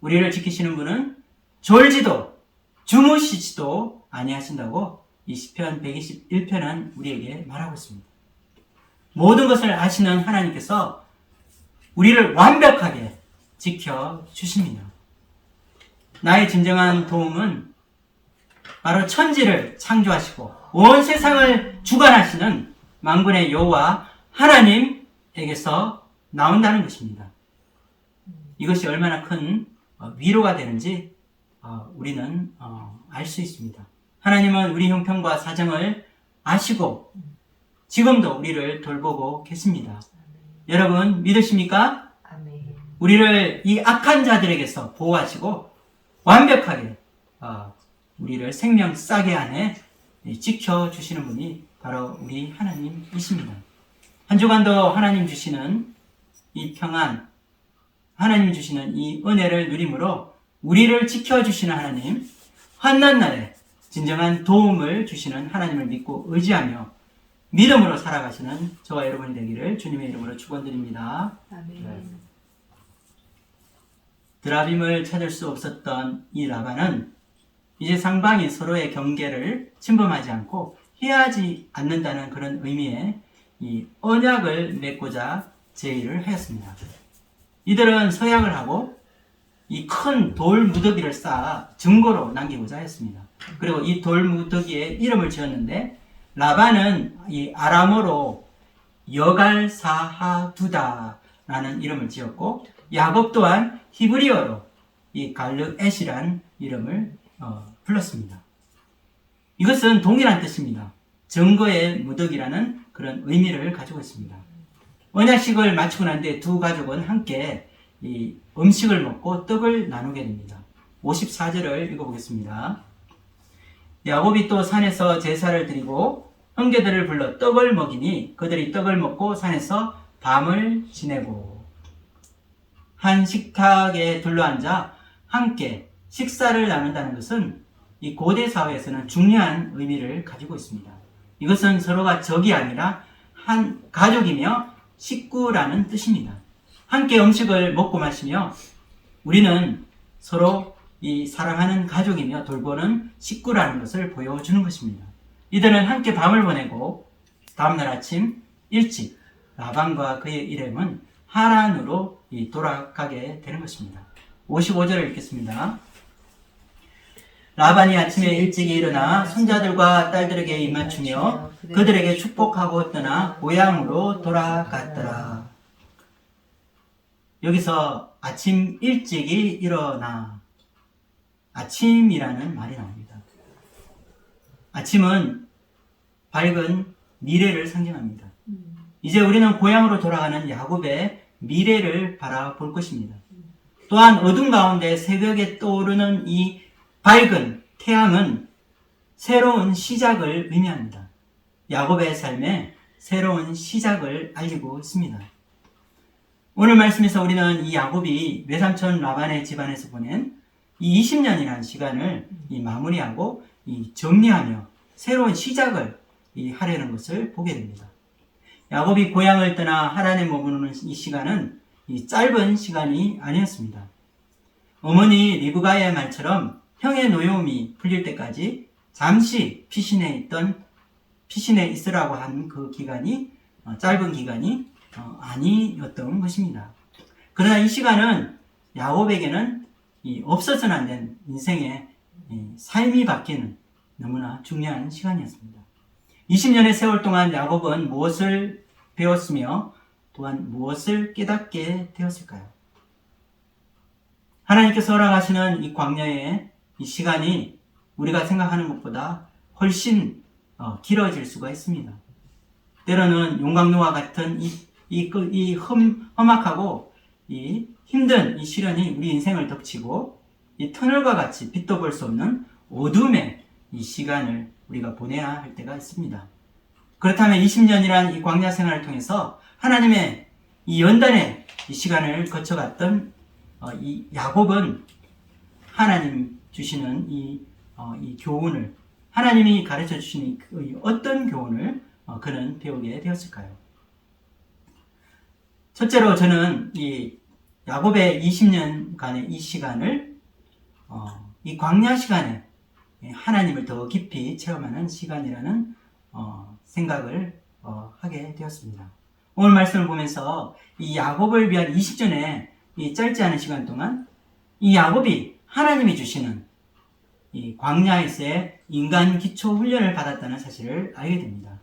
우리를 지키시는 분은 졸지도 주무시지도 아니하신다고 이 시편 121편은 우리에게 말하고 있습니다. 모든 것을 아시는 하나님께서 우리를 완벽하게 지켜주십니다. 나의 진정한 도움은 바로 천지를 창조하시고 온 세상을 주관하시는 만군의 여호와 하나님에게서 나온다는 것입니다. 이것이 얼마나 큰 위로가 되는지 우리는 알 수 있습니다. 하나님은 우리 형편과 사정을 아시고 지금도 우리를 돌보고 계십니다. 여러분 믿으십니까? 아멘. 우리를 이 악한 자들에게서 보호하시고 완벽하게 우리를 생명 싸게 안에 지켜주시는 분이 바로 우리 하나님이십니다. 한 주간도 하나님 주시는 이 평안, 하나님 주시는 이 은혜를 누림으로 우리를 지켜주시는 하나님, 환난 날에 진정한 도움을 주시는 하나님을 믿고 의지하며 믿음으로 살아가시는 저와 여러분이 되기를 주님의 이름으로 축원드립니다. 아멘. 드라빔을 찾을 수 없었던 이 라반은 이제 상방이 서로의 경계를 침범하지 않고 피하지 않는다는 그런 의미의 이 언약을 맺고자 제의를 하였습니다. 이들은 서약을 하고 이 큰 돌 무더기를 쌓아 증거로 남기고자 했습니다. 그리고 이 돌 무더기에 이름을 지었는데 라반은 이 아람어로 여갈사하두다 라는 이름을 지었고, 야곱 또한 히브리어로 이 갈르엣이란 이름을 불렀습니다. 이것은 동일한 뜻입니다. 증거의 무더기라는 그런 의미를 가지고 있습니다. 언약식을 마치고 난 뒤에 두 가족은 함께 이 음식을 먹고 떡을 나누게 됩니다. 54절을 읽어보겠습니다. 야곱이 또 산에서 제사를 드리고 형제들을 불러 떡을 먹이니 그들이 떡을 먹고 산에서 밤을 지내고, 한 식탁에 둘러앉아 함께 식사를 나눈다는 것은 이 고대 사회에서는 중요한 의미를 가지고 있습니다. 이것은 서로가 적이 아니라 한 가족이며 식구라는 뜻입니다. 함께 음식을 먹고 마시며 우리는 서로 이 사랑하는 가족이며 돌보는 식구라는 것을 보여주는 것입니다. 이들은 함께 밤을 보내고 다음날 아침 일찍 라반과 그의 일행은 하란으로 돌아가게 되는 것입니다. 55절을 읽겠습니다. 라반이 아침에 일찍 일어나 손자들과 딸들에게 입맞추며 그들에게 축복하고 떠나 고향으로 돌아갔더라. 여기서 아침 일찍이 일어나, 아침이라는 말이 나옵니다. 아침은 밝은 미래를 상징합니다. 이제 우리는 고향으로 돌아가는 야곱의 미래를 바라볼 것입니다. 또한 어둠 가운데 새벽에 떠오르는 이 밝은 태양은 새로운 시작을 의미합니다. 야곱의 삶에 새로운 시작을 알리고 있습니다. 오늘 말씀에서 우리는 이 야곱이 외삼촌 라반의 집안에서 보낸 이 20년이라는 시간을 마무리하고 정리하며 새로운 시작을 하려는 것을 보게 됩니다. 야곱이 고향을 떠나 하란에 머무르는 이 시간은 짧은 시간이 아니었습니다. 어머니 리브가의 말처럼 형의 노여움이 풀릴 때까지 잠시 피신해 있으라고 한 그 기간이 짧은 기간이 아니었던 것입니다. 그러나 이 시간은 야곱에게는 없어서는 안 된 인생의 삶이 바뀌는 너무나 중요한 시간이었습니다. 20년의 세월 동안 야곱은 무엇을 배웠으며 또한 무엇을 깨닫게 되었을까요? 하나님께서 허락하시는 이 광야의 이 시간이 우리가 생각하는 것보다 훨씬 길어질 수가 있습니다. 때로는 용광로와 같은 험악하고 이 힘든 이 시련이 우리 인생을 덮치고 이 터널과 같이 빛도 볼 수 없는 어둠의 이 시간을 우리가 보내야 할 때가 있습니다. 그렇다면 20년이란 이 광야 생활을 통해서 하나님의 이 연단의 이 시간을 거쳐갔던 이 야곱은 하나님 주시는 이 교훈을, 하나님이 가르쳐 주시는 어떤 교훈을 그는 배우게 되었을까요? 첫째로 저는 이 야곱의 20년간의 이 시간을 이 광야 시간에 하나님을 더 깊이 체험하는 시간이라는 생각을 하게 되었습니다. 오늘 말씀을 보면서 이 야곱을 위한 20년의 이 짧지 않은 시간 동안 이 야곱이 하나님이 주시는 이 광야에서의 인간 기초 훈련을 받았다는 사실을 알게 됩니다.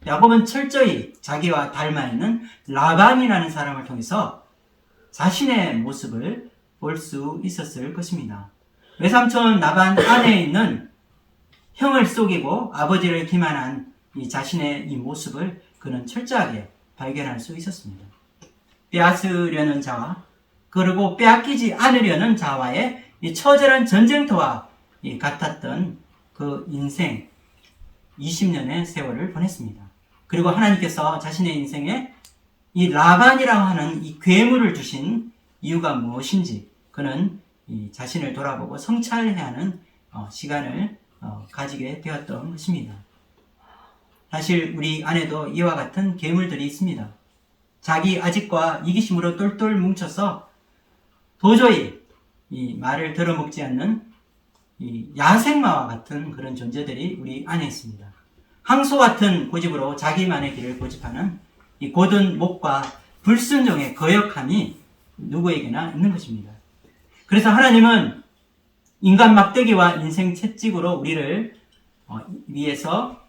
야곱은 철저히 자기와 닮아 있는 라반이라는 사람을 통해서 자신의 모습을 볼 수 있었을 것입니다. 외삼촌 라반 안에 있는 형을 속이고 아버지를 기만한 이 자신의 이 모습을 그는 철저하게 발견할 수 있었습니다. 빼앗으려는 자와 그리고 빼앗기지 않으려는 자와의 이 처절한 전쟁터와 같았던 그 인생 20년의 세월을 보냈습니다. 그리고 하나님께서 자신의 인생에 이 라반이라고 하는 이 괴물을 주신 이유가 무엇인지 그는 이 자신을 돌아보고 성찰해야 하는 시간을 가지게 되었던 것입니다. 사실 우리 안에도 이와 같은 괴물들이 있습니다. 자기 아집과 이기심으로 똘똘 뭉쳐서 도저히 이 말을 들어먹지 않는 이 야생마와 같은 그런 존재들이 우리 안에 있습니다. 항소 같은 고집으로 자기만의 길을 고집하는 이 곧은 목과 불순종의 거역함이 누구에게나 있는 것입니다. 그래서 하나님은 인간 막대기와 인생 채찍으로 우리를 위해서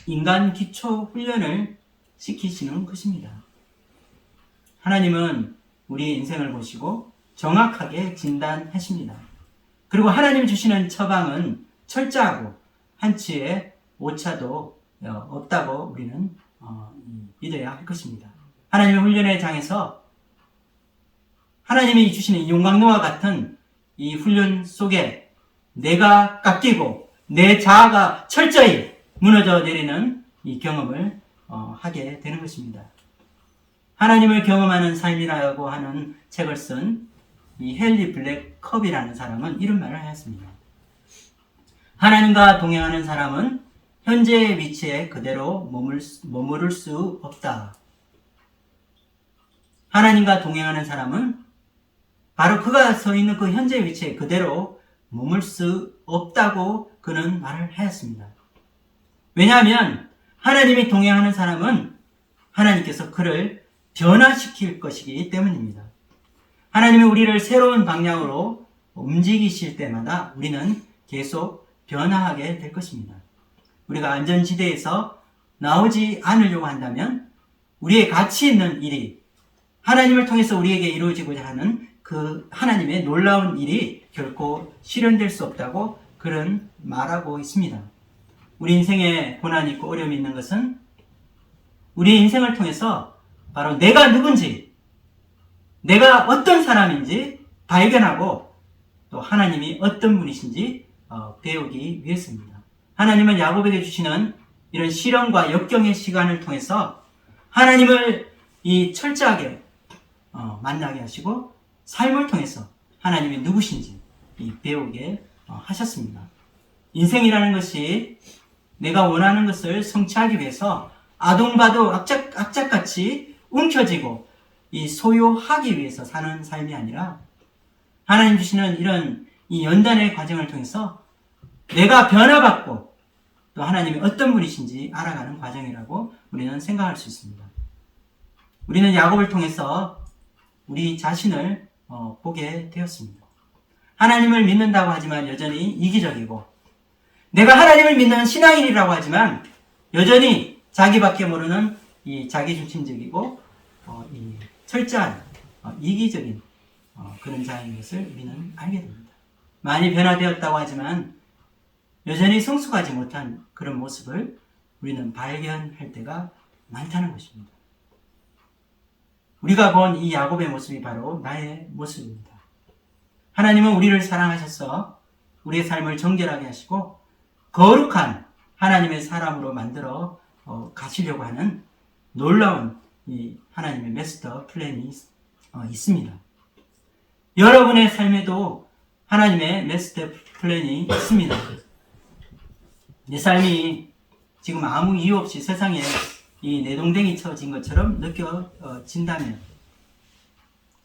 인간 기초 훈련을 시키시는 것입니다. 하나님은 우리 인생을 보시고 정확하게 진단하십니다. 그리고 하나님이 주시는 처방은 철저하고 한치의 오차도 없다고 우리는 믿어야 할 것입니다. 하나님의 훈련의 장에서 하나님이 주시는 용광로와 같은 이 훈련 속에 내가 깎이고 내 자아가 철저히 무너져 내리는 이 경험을 하게 되는 것입니다. 하나님을 경험하는 삶이라고 하는 책을 쓴 이 헨리 블랙컵이라는 사람은 이런 말을 하였습니다. 하나님과 동행하는 사람은 현재의 위치에 그대로 머무를 수 없다. 하나님과 동행하는 사람은 바로 그가 서 있는 그 현재의 위치에 그대로 머물 수 없다고 그는 말을 하였습니다. 왜냐하면 하나님이 동행하는 사람은 하나님께서 그를 변화시킬 것이기 때문입니다. 하나님이 우리를 새로운 방향으로 움직이실 때마다 우리는 계속 변화하게 될 것입니다. 우리가 안전지대에서 나오지 않으려고 한다면 우리의 가치 있는 일이 하나님을 통해서 우리에게 이루어지고자 하는 그 하나님의 놀라운 일이 결코 실현될 수 없다고 그는 말하고 있습니다. 우리 인생에 고난이 있고 어려움이 있는 것은 우리 인생을 통해서 바로 내가 누군지, 내가 어떤 사람인지 발견하고 또 하나님이 어떤 분이신지 배우기 위해서입니다. 하나님은 야곱에게 주시는 이런 시련과 역경의 시간을 통해서 하나님을 철저하게 만나게 하시고 삶을 통해서 하나님이 누구신지 배우게 하셨습니다. 인생이라는 것이 내가 원하는 것을 성취하기 위해서 아동바도 악착같이 움켜쥐고 소유하기 위해서 사는 삶이 아니라 하나님 주시는 이런 연단의 과정을 통해서 내가 변화받고 또 하나님이 어떤 분이신지 알아가는 과정이라고 우리는 생각할 수 있습니다. 우리는 야곱을 통해서 우리 자신을 보게 되었습니다. 하나님을 믿는다고 하지만 여전히 이기적이고 내가 하나님을 믿는 신앙인이라고 하지만 여전히 자기밖에 모르는 자기중심적이고 철저한 이기적인 그런 자인 것을 우리는 알게 됩니다. 많이 변화되었다고 하지만 여전히 성숙하지 못한 그런 모습을 우리는 발견할 때가 많다는 것입니다. 우리가 본 이 야곱의 모습이 바로 나의 모습입니다. 하나님은 우리를 사랑하셔서 우리의 삶을 정결하게 하시고 거룩한 하나님의 사람으로 만들어 가시려고 하는 놀라운 이 하나님의 마스터 플랜이 있습니다. 여러분의 삶에도 하나님의 마스터 플랜이 있습니다. 내 삶이 지금 아무 이유 없이 세상에 내동댕이 쳐진 것처럼 느껴진다면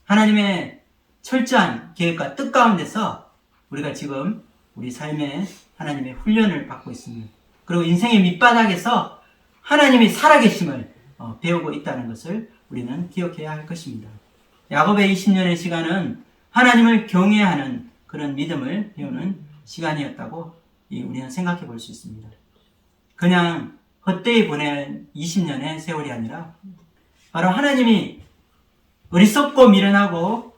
하나님의 철저한 계획과 뜻 가운데서 우리가 지금 우리 삶에 하나님의 훈련을 받고 있습니다. 그리고 인생의 밑바닥에서 하나님이 살아계심을 배우고 있다는 것을 우리는 기억해야 할 것입니다. 야곱의 20년의 시간은 하나님을 경외하는 그런 믿음을 배우는 시간이었다고 우리는 생각해 볼 수 있습니다. 그냥 헛되이 보낸 20년의 세월이 아니라 바로 하나님이 어리석고 미련하고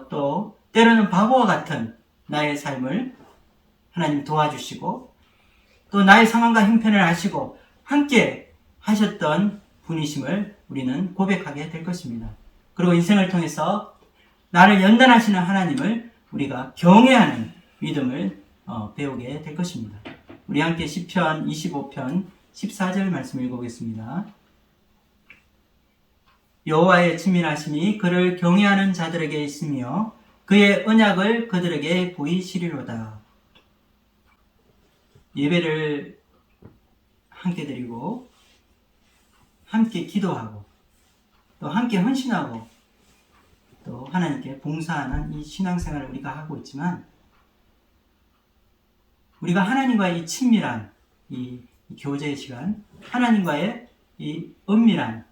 또 때로는 바보와 같은 나의 삶을 하나님 도와주시고 또 나의 상황과 형편을 아시고 함께 하셨던 분이심을 우리는 고백하게 될 것입니다. 그리고 인생을 통해서 나를 연단하시는 하나님을 우리가 경외하는 믿음을 배우게 될 것입니다. 우리 함께 시편 25편 14절 말씀 읽어보겠습니다. 여호와의 친밀하심이 그를 경외하는 자들에게 있으며 그의 언약을 그들에게 보이시리로다. 예배를 함께 드리고 함께 기도하고 또 함께 헌신하고 또 하나님께 봉사하는 이 신앙생활을 우리가 하고 있지만 우리가 하나님과의 이 친밀한 이 교제의 시간, 하나님과의 이 은밀한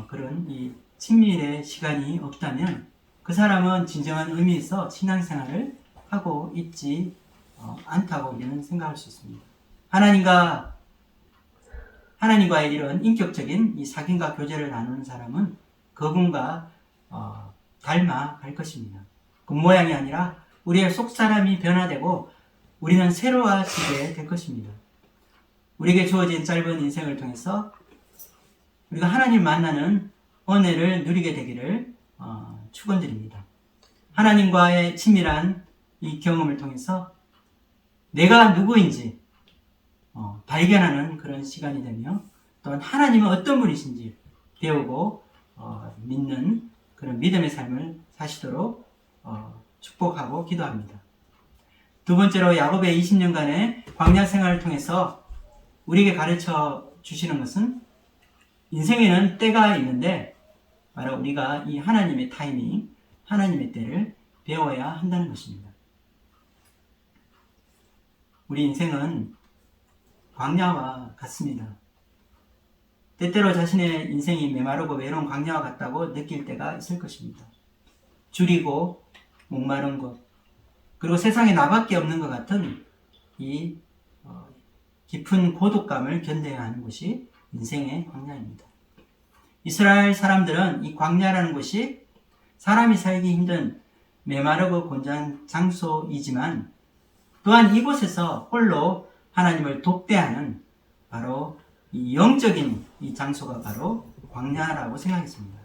그런 이 친밀의 시간이 없다면 그 사람은 진정한 의미에서 신앙생활을 하고 있지 않다고 우리는 생각할 수 있습니다. 하나님과의 이런 인격적인 이 사귐과 교제를 나누는 사람은 그분과 닮아 갈 것입니다. 그 모양이 아니라 우리의 속사람이 변화되고 우리는 새로워지게 될 것입니다. 우리에게 주어진 짧은 인생을 통해서 우리가 하나님 만나는 은혜를 누리게 되기를 축원드립니다. 하나님과의 친밀한 이 경험을 통해서 내가 누구인지 발견하는 그런 시간이 되며 또한 하나님은 어떤 분이신지 배우고 믿는 그런 믿음의 삶을 사시도록 축복하고 기도합니다. 두 번째로 야곱의 20년간의 광야 생활을 통해서 우리에게 가르쳐 주시는 것은 인생에는 때가 있는데 바로 우리가 이 하나님의 타이밍, 하나님의 때를 배워야 한다는 것입니다. 우리 인생은 광야와 같습니다. 때때로 자신의 인생이 메마르고 외로운 광야와 같다고 느낄 때가 있을 것입니다. 줄이고 목마른 것, 그리고 세상에 나밖에 없는 것 같은 이 깊은 고독감을 견뎌야 하는 것이 인생의 광야입니다. 이스라엘 사람들은 이 광야라는 곳이 사람이 살기 힘든 메마르고 곤잔 장소이지만 또한 이곳에서 홀로 하나님을 독대하는 바로 이 영적인 이 장소가 바로 광야라고 생각했습니다.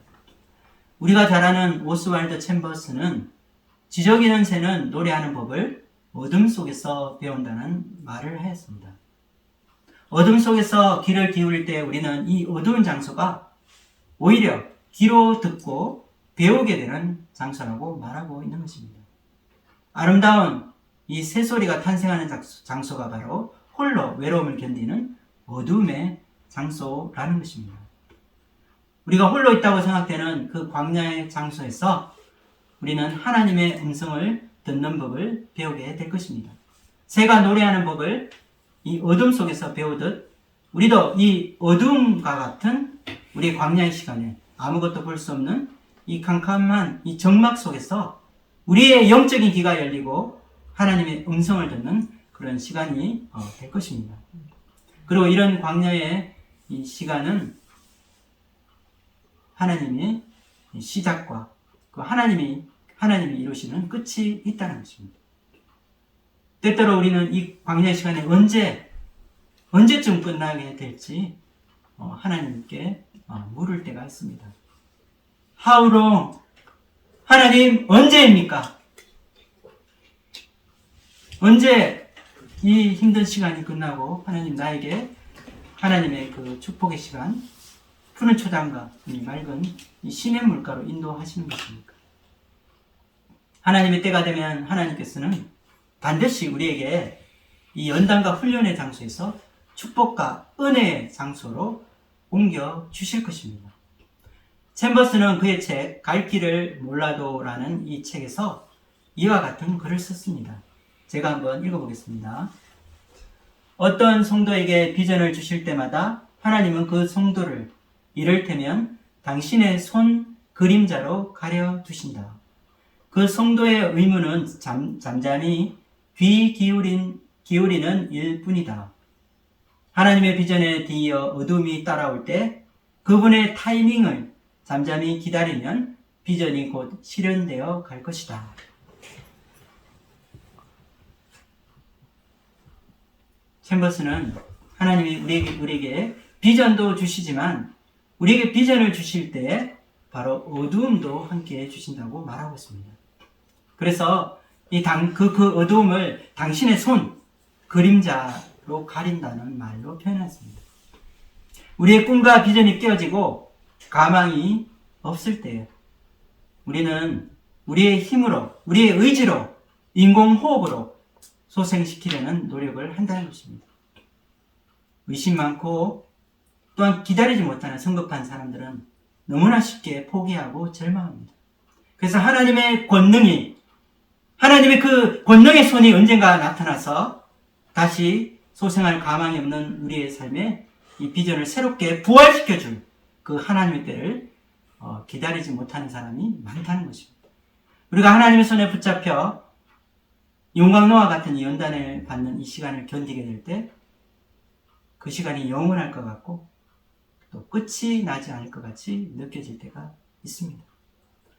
우리가 잘 아는 오스왈드 챔버스는 지저귀는 새는 노래하는 법을 어둠 속에서 배운다는 말을 하였습니다. 어둠 속에서 귀를 기울일 때 우리는 이 어두운 장소가 오히려 귀로 듣고 배우게 되는 장소라고 말하고 있는 것입니다. 아름다운 이 새소리가 탄생하는 장소가 바로 홀로 외로움을 견디는 어둠의 장소라는 것입니다. 우리가 홀로 있다고 생각되는 그 광야의 장소에서 우리는 하나님의 음성을 듣는 법을 배우게 될 것입니다. 새가 노래하는 법을 이 어둠 속에서 배우듯 우리도 이 어둠과 같은 우리 광야의 시간에 아무것도 볼 수 없는 이 캄캄한 이 정막 속에서 우리의 영적인 귀가 열리고 하나님의 음성을 듣는 그런 시간이 될 것입니다. 그리고 이런 광야의 이 시간은 하나님의 시작과 그 하나님이 이루시는 끝이 있다는 것입니다. 때때로 우리는 이 광야의 시간이 언제쯤 끝나게 될지 하나님께 물을 때가 있습니다. How long? 하나님 언제입니까? 언제 이 힘든 시간이 끝나고 하나님 나에게 하나님의 그 축복의 시간, 푸른 초장과 이 맑은 이 신의 물가로 인도하시는 것입니까? 하나님의 때가 되면 하나님께서는 반드시 우리에게 이 연단과 훈련의 장소에서 축복과 은혜의 장소로 옮겨 주실 것입니다. 챔버스는 그의 책 갈 길을 몰라도라는 이 책에서 이와 같은 글을 썼습니다. 제가 한번 읽어보겠습니다. 어떤 성도에게 비전을 주실 때마다 하나님은 그 성도를 이를테면 당신의 손 그림자로 가려두신다. 그 성도의 의무는 잠잠히 귀 기울이는 일뿐이다. 하나님의 비전에 뒤이어 어둠이 따라올 때 그분의 타이밍을 잠잠히 기다리면 비전이 곧 실현되어 갈 것이다. 챔버스는 하나님이 우리에게 비전도 주시지만 우리에게 비전을 주실 때 바로 어두움도 함께 주신다고 말하고 있습니다. 그래서 그 어두움을 당신의 손, 그림자로 가린다는 말로 표현했습니다. 우리의 꿈과 비전이 깨어지고 가망이 없을 때 우리는 우리의 힘으로, 우리의 의지로, 인공호흡으로 소생시키려는 노력을 한다는 것입니다. 의심 많고 또한 기다리지 못하는 성급한 사람들은 너무나 쉽게 포기하고 절망합니다. 그래서 하나님의 그 권능의 손이 언젠가 나타나서 다시 소생할 가망이 없는 우리의 삶에 이 비전을 새롭게 부활시켜줄 그 하나님의 때를 기다리지 못하는 사람이 많다는 것입니다. 우리가 하나님의 손에 붙잡혀 용광로와 같은 이 연단을 받는 이 시간을 견디게 될 때 그 시간이 영원할 것 같고 또 끝이 나지 않을 것 같이 느껴질 때가 있습니다.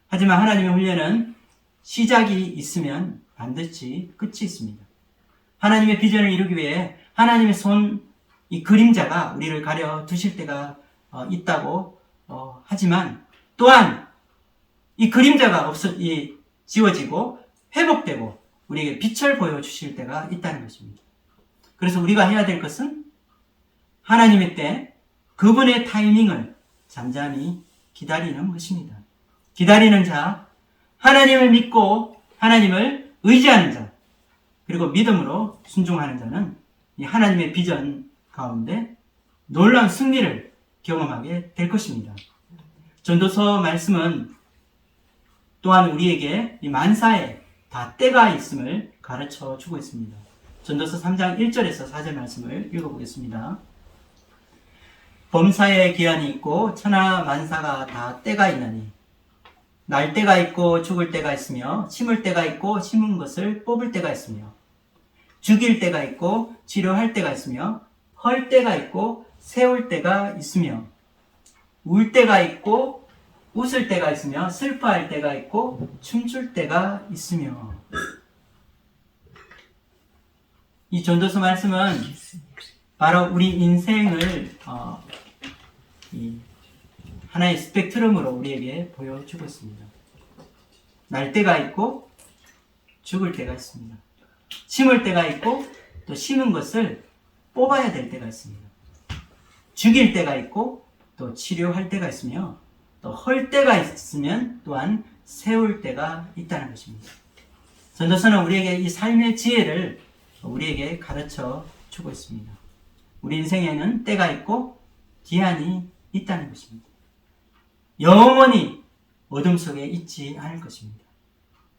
하지만 하나님의 훈련은 시작이 있으면 반드시 끝이 있습니다. 하나님의 비전을 이루기 위해 하나님의 손, 이 그림자가 우리를 가려 두실 때가 있다고 하지만 또한 이 그림자가 지워지고 회복되고 우리에게 빛을 보여주실 때가 있다는 것입니다. 그래서 우리가 해야 될 것은 하나님의 때 그분의 타이밍을 잠잠히 기다리는 것입니다. 기다리는 자, 하나님을 믿고 하나님을 의지하는 자, 그리고 믿음으로 순종하는 자는 이 하나님의 비전 가운데 놀라운 승리를 경험하게 될 것입니다. 전도서 말씀은 또한 우리에게 이 만사에 다 때가 있음을 가르쳐 주고 있습니다. 전도서 3장 1절에서 4절 말씀을 읽어보겠습니다. 범사에 기한이 있고 천하 만사가 다 때가 있나니 날 때가 있고 죽을 때가 있으며 심을 때가 있고 심은 것을 뽑을 때가 있으며 죽일 때가 있고 치료할 때가 있으며 헐 때가 있고 세울 때가 있으며 울 때가 있고 웃을 때가 있으며 슬퍼할 때가 있고 춤출 때가 있으며. 이 전도서 말씀은 바로 우리 인생을 하나의 스펙트럼으로 우리에게 보여주고 있습니다. 날 때가 있고 죽을 때가 있습니다. 심을 때가 있고 또 심은 것을 뽑아야 될 때가 있습니다. 죽일 때가 있고 또 치료할 때가 있으며 또 헐 때가 있으면 또한 세울 때가 있다는 것입니다. 전도서는 우리에게 이 삶의 지혜를 우리에게 가르쳐 주고 있습니다. 우리 인생에는 때가 있고 기한이 있다는 것입니다. 영원히 어둠 속에 있지 않을 것입니다.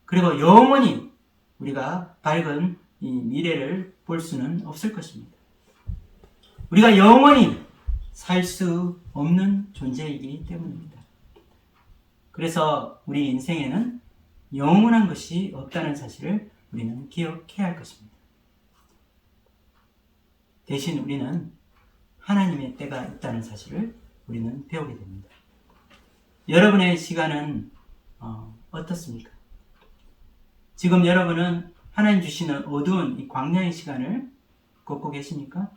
그리고 영원히 우리가 밝은 이 미래를 볼 수는 없을 것입니다. 우리가 영원히 살 수 없는 존재이기 때문입니다. 그래서 우리 인생에는 영원한 것이 없다는 사실을 우리는 기억해야 할 것입니다. 대신 우리는 하나님의 때가 있다는 사실을 우리는 배우게 됩니다. 여러분의 시간은 어떻습니까? 지금 여러분은 하나님 주시는 어두운 이 광야의 시간을 걷고 계십니까?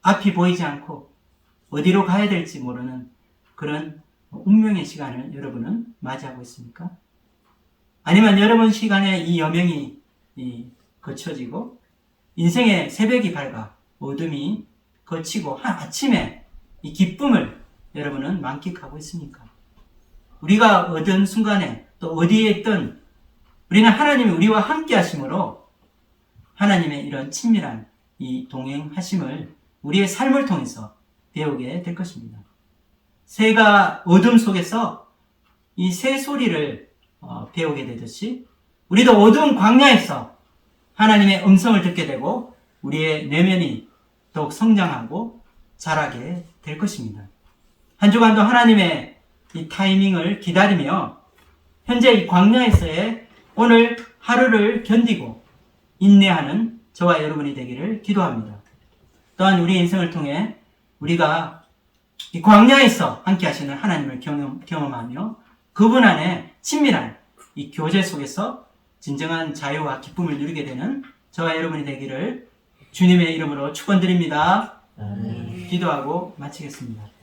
앞이 보이지 않고 어디로 가야 될지 모르는 그런 운명의 시간을 여러분은 맞이하고 있습니까? 아니면 여러분 시간에 이 여명이 거쳐지고 인생의 새벽이 밝아 어둠이 거치고 아침에 이 기쁨을 여러분은 만끽하고 있습니까? 우리가 얻은 순간에 또 어디에 있든 우리는 하나님이 우리와 함께 하심으로 하나님의 이런 친밀한 이 동행하심을 우리의 삶을 통해서 배우게 될 것입니다. 새가 어둠 속에서 이 새 소리를 배우게 되듯이 우리도 어두운 광야에서 하나님의 음성을 듣게 되고 우리의 내면이 더욱 성장하고 자라게 될 것입니다. 한 주간도 하나님의 이 타이밍을 기다리며 현재 이 광야에서의 오늘 하루를 견디고 인내하는 저와 여러분이 되기를 기도합니다. 또한 우리 인생을 통해 우리가 이 광야에서 함께 하시는 하나님을 경험하며 그분 안에 친밀한 이 교제 속에서 진정한 자유와 기쁨을 누리게 되는 저와 여러분이 되기를 주님의 이름으로 축원드립니다. 기도하고 마치겠습니다.